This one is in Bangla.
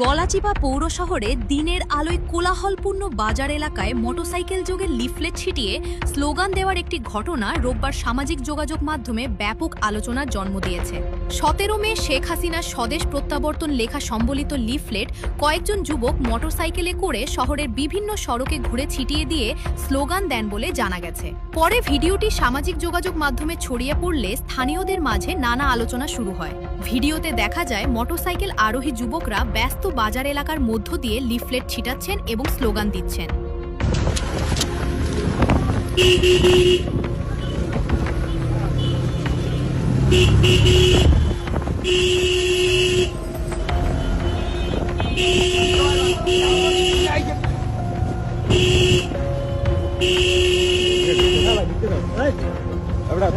গলাচিপা পৌর শহরে দিনের আলোয় কোলাহলপূর্ণ বাজার এলাকায় মোটরসাইকেল যোগে লিফলেট ছিটিয়ে স্লোগান দেওয়ার একটি ঘটনা রোববার সামাজিক যোগাযোগ মাধ্যমে ব্যাপক আলোচনার জন্ম দিয়েছে। 17 মে শেখ হাসিনার স্বদেশ প্রত্যাবর্তন লেখা সম্বলিত লিফলেট কয়েকজন যুবক মোটরসাইকেলে করে শহরের বিভিন্ন সড়কে ঘুরে ছিটিয়ে দিয়ে স্লোগান দেন বলে জানা গেছে। পরে ভিডিওটি সামাজিক যোগাযোগ মাধ্যমে ছড়িয়ে পড়লে স্থানীয়দের মাঝে নানা আলোচনা শুরু হয়। ভিডিওতে দেখা যায় মোটরসাইকেল আরোহী যুবকরা ব্যস্ত বাজার এলাকার মধ্য দিয়ে লিফলেট ছিটাচ্ছেন এবং স্লোগান দিচ্ছেন। আমরা